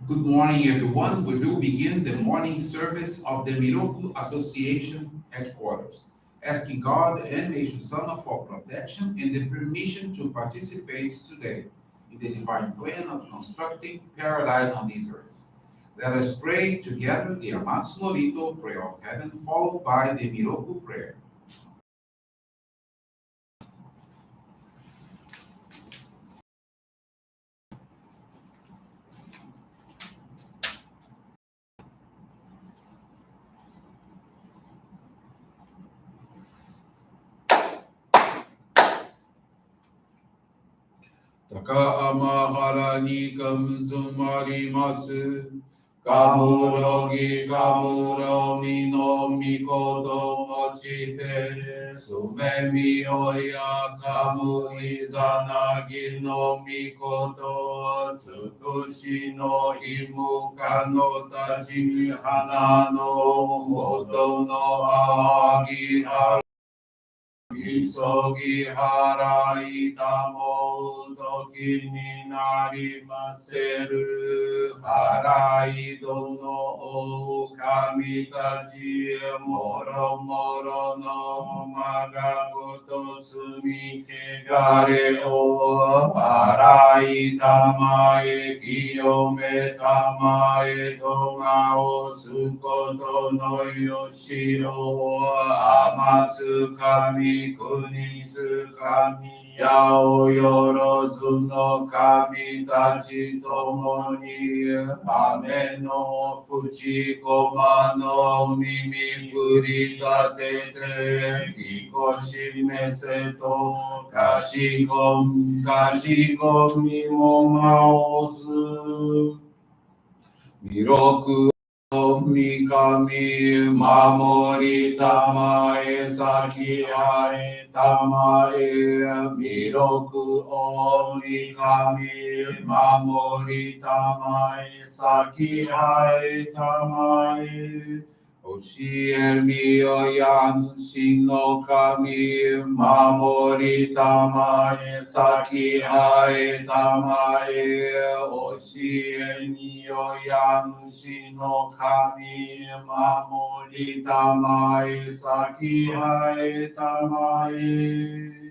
Good morning, everyone. We will begin the morning service of the Miroku Association headquarters, asking God and Meishu-sama for protection and the permission to participate today in the divine plan of constructing paradise on this earth. Let us pray together the Amatsu-Norito prayer of heaven, followed by the Miroku prayer. Taka amahara ni kamsumarimasu. Kamurogi kamuromi no mikoto mochite. Sumemi oya kamu izanagi no mikoto. Tsukushi no imuka no tachi hana no moto no agi Isogi harai tamo toki ni narimaseru harai dono o kami tachi moro moro no magagoto sumi kegare o harai tamae kiyome tamae toma o sukoto no yoshiro amatsu kami Kunitsu kami yao yorozu no kami tachi tomo ni ame no fuchi koma no mimi kurita tete kikoshi mese to kashikom ni mo maozu Miroku Mikami Mamori Tamae Saki Ae Tamae Miroku O Mikami Mamori Tamae Saki Ae Tamae Oshie Mio Yan Shino Kami Mamori Tamae Saki Ae Tamae Oshie Mio Yan Shino Kami Mamori Tamae Saki Ae Tamae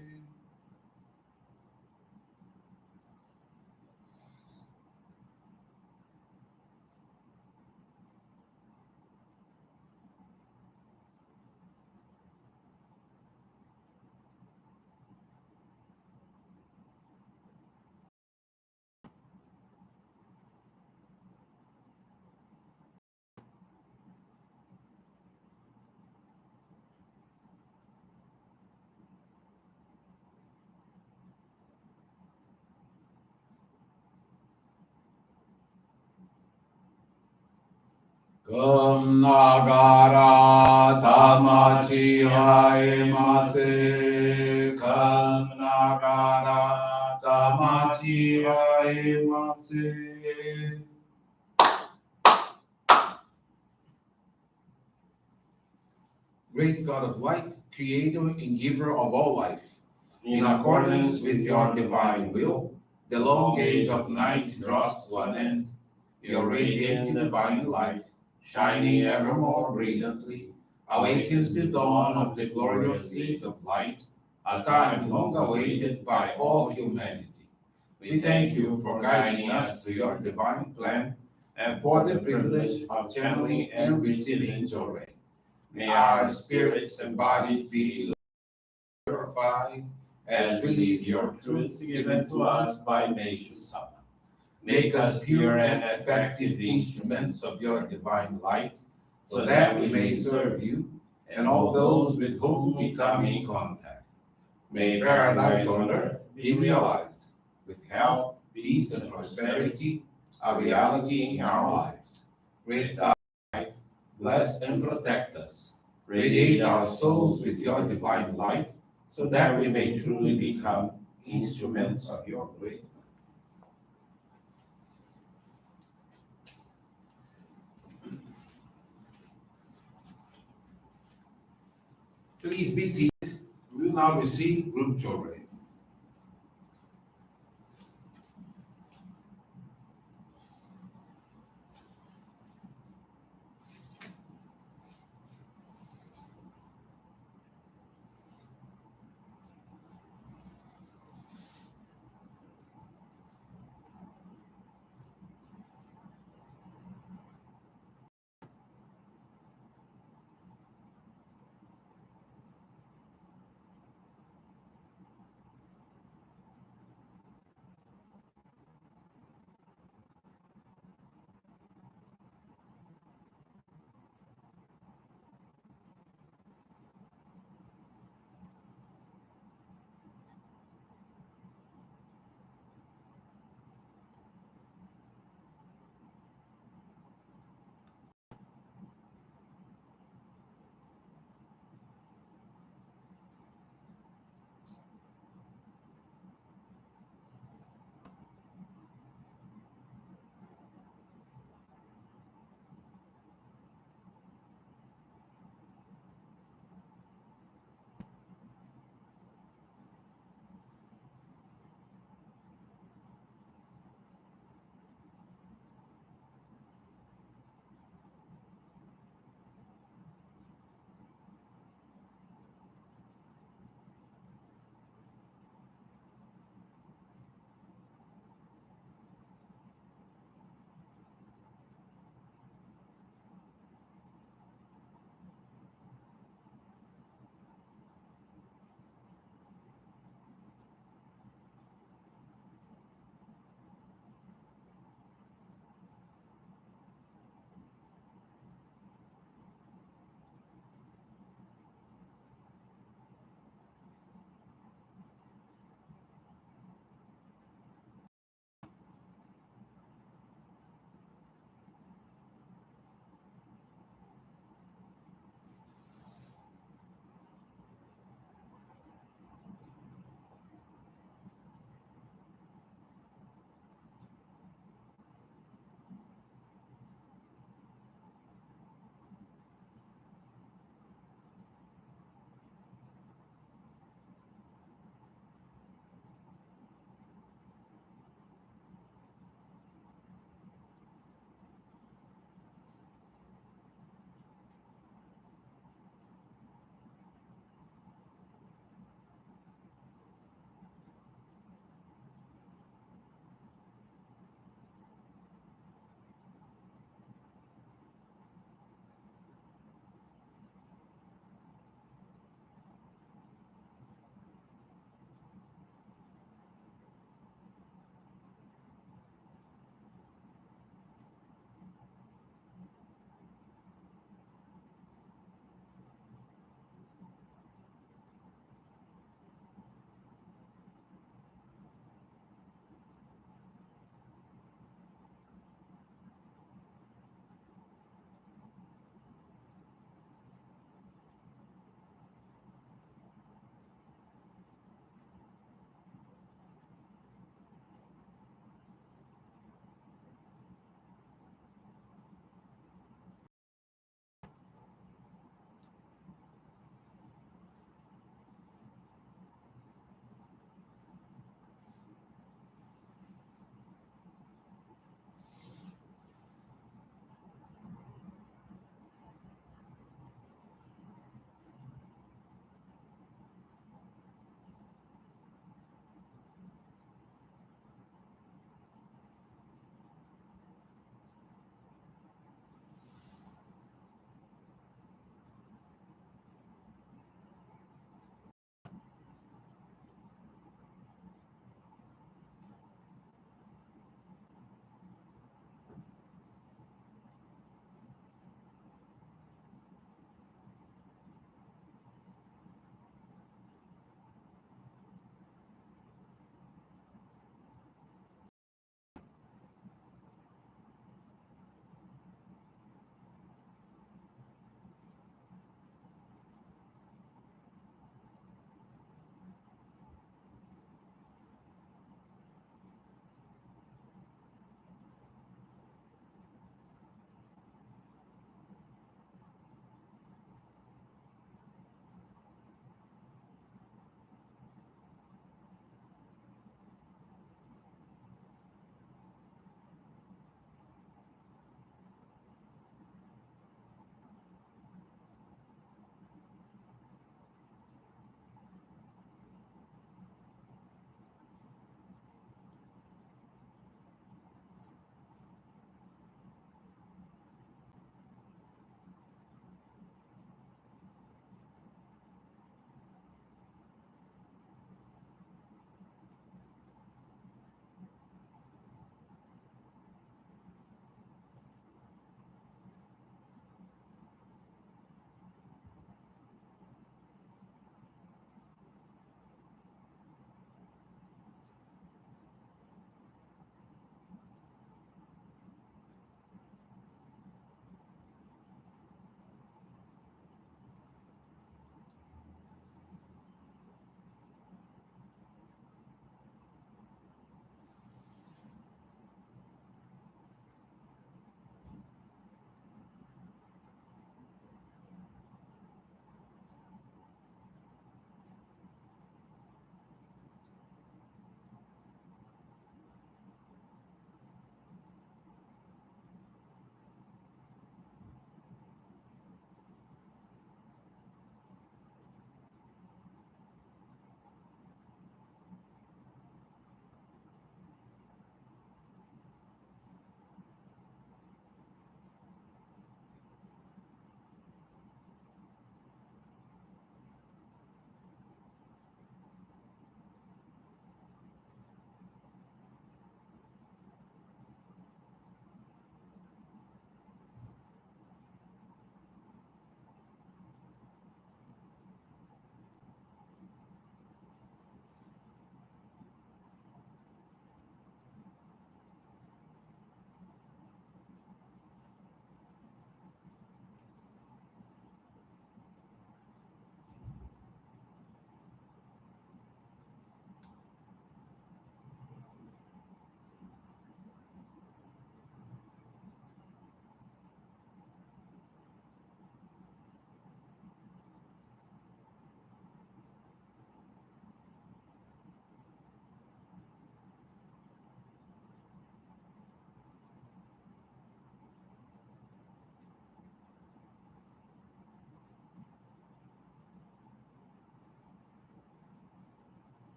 Kum nagara tamachi haemase. Kum nagara tamachi haemase. Great God of light, creator and giver of all life, in accordance with your divine will, the long age of night draws to an end. Your radiant divine light, shining evermore brilliantly, awakens the dawn of the glorious age of light, a time long awaited by all humanity. We thank you for guiding us to your divine plan and for the privilege of channeling and receiving Johrei. May our spirits and bodies be purified as we live your truth given to us by Meishu-sama. Make us pure and effective instruments of your divine light, so that we may serve you and all those with whom we come in contact. May paradise on earth be realized, with health, peace, and prosperity, a reality in our lives. Great God, bless and protect us. Radiate our souls with your divine light, so that we may truly become instruments of your great. Please be seated. We will now receive group Johrei.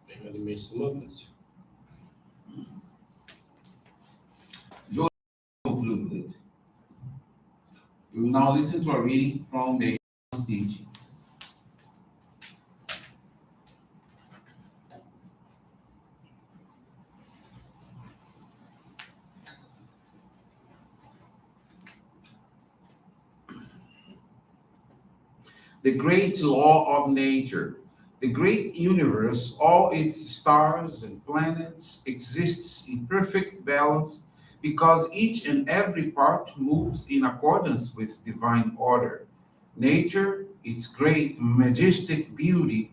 Venho de Meishu-sama. Johrei concluded. We will now listen to a reading from the teachings. The great law of nature, the great universe, all its stars and planets exists in perfect balance because each and every part moves in accordance with divine order. Nature, its great majestic beauty,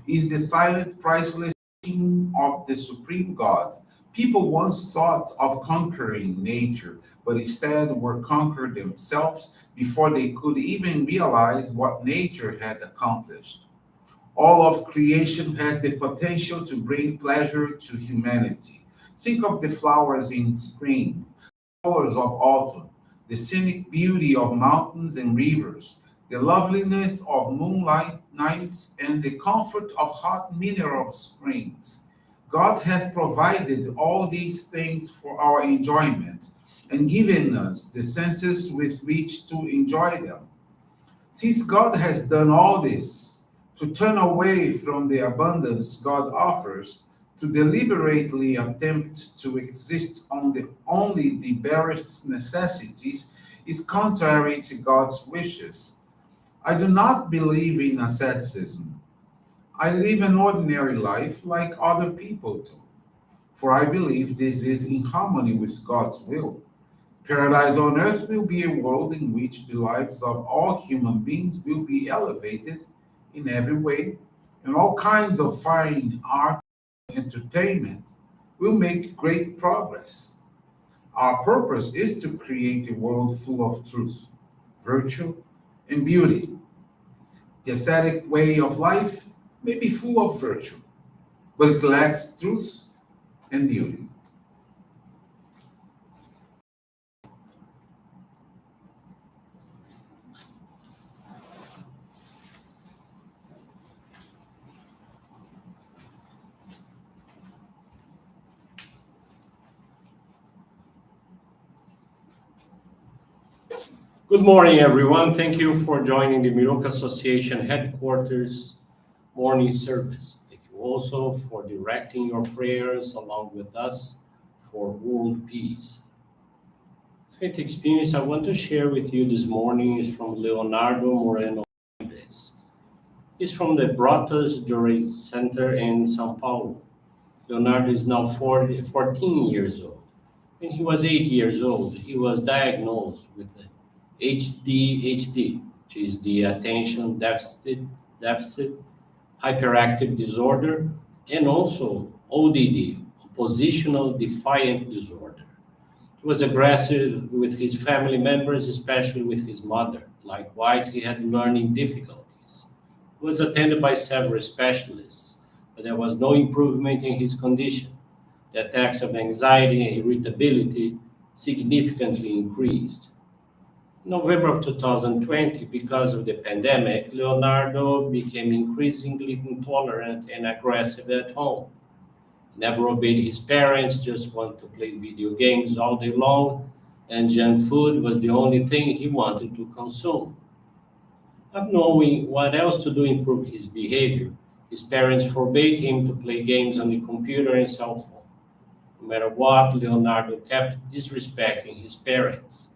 is the silent, priceless being of the Supreme God. People once thought of conquering nature, but instead were conquered themselves before they could even realize what nature had accomplished. All of creation has the potential to bring pleasure to humanity. Think of the flowers in spring, colors of autumn, the scenic beauty of mountains and rivers, the loveliness of moonlight nights, and the comfort of hot mineral springs. God has provided all these things for our enjoyment and given us the senses with which to enjoy them. Since God has done all this, to turn away from the abundance God offers, to deliberately attempt to exist on only the barest necessities, is contrary to God's wishes. I do not believe in asceticism. I live an ordinary life like other people do, for I believe this is in harmony with God's will. Paradise on earth will be a world in which the lives of all human beings will be elevated in every way, and all kinds of fine art and entertainment will make great progress. Our purpose is to create a world full of truth, virtue, and beauty. The ascetic way of life may be full of virtue, but it lacks truth and beauty. Good morning, everyone. Thank you for joining the Miroku Association headquarters morning service. Thank you also for directing your prayers along with us for world peace. Faith experience I want to share with you this morning is from Leonardo Moreno Mendes. He's from the Brotas Johrei Center in São Paulo. Leonardo is now 14 years old. When he was 8 years old, he was diagnosed with ADHD, which is the deficit hyperactive disorder, and also ODD, oppositional defiant disorder. He was aggressive with his family members, especially with his mother. Likewise, he had learning difficulties. He was attended by several specialists, but there was no improvement in his condition. The attacks of anxiety and irritability significantly increased. In November of 2020, because of the pandemic, Leonardo became increasingly intolerant and aggressive at home. He never obeyed his parents, just wanted to play video games all day long, and junk food was the only thing he wanted to consume. Not knowing what else to do to improve his behavior, his parents forbade him to play games on the computer and cell phone. No matter what, Leonardo kept disrespecting his parents.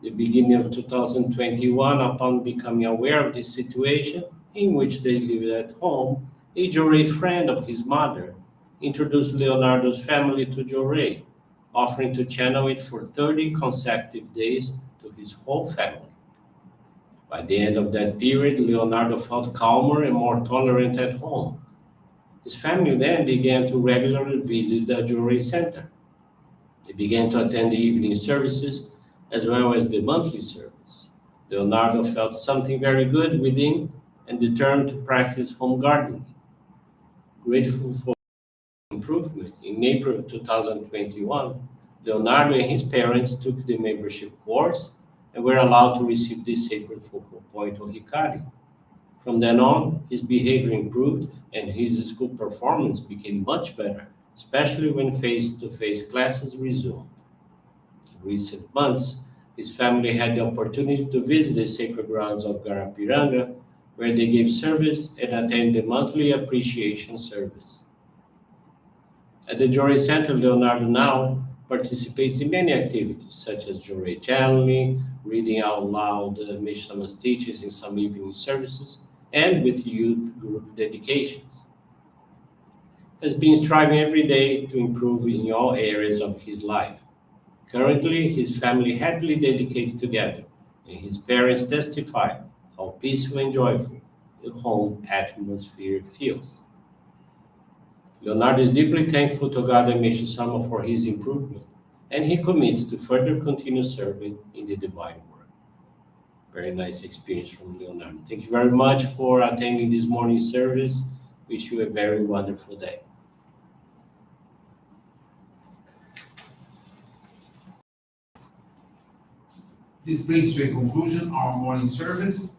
The beginning of 2021, upon becoming aware of this situation, in which they lived at home, a Johrei friend of his mother introduced Leonardo's family to Johrei, offering to channel it for 30 consecutive days to his whole family. By the end of that period, Leonardo felt calmer and more tolerant at home. His family then began to regularly visit the Johrei Center. They began to attend the evening services as well as the monthly service. Leonardo felt something very good within and determined to practice home gardening. Grateful for improvement, in April 2021, Leonardo and his parents took the membership course and were allowed to receive the sacred focal point on Hikari. From then on, his behavior improved and his school performance became much better, especially when face-to-face classes resumed. In recent months, his family had the opportunity to visit the sacred grounds of Garapiranga, where they gave service and attended the monthly appreciation service. At the Johrei Center, Leonardo now participates in many activities, such as Johrei channeling, reading out loud Meishu-sama's teachings in some evening services, and with youth group dedications. Has been striving every day to improve in all areas of his life. Currently, his family happily dedicates together, and his parents testify how peaceful and joyful the home atmosphere feels. Leonardo is deeply thankful to God and Meishu-sama for his improvement, and he commits to further continue serving in the divine work. Very nice experience from Leonardo. Thank you very much for attending this morning service. Wish you a very wonderful day. This brings to a conclusion our morning service.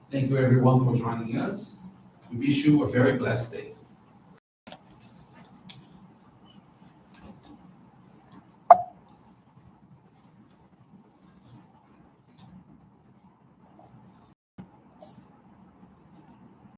Thank you everyone for joining us. We wish you a very blessed day.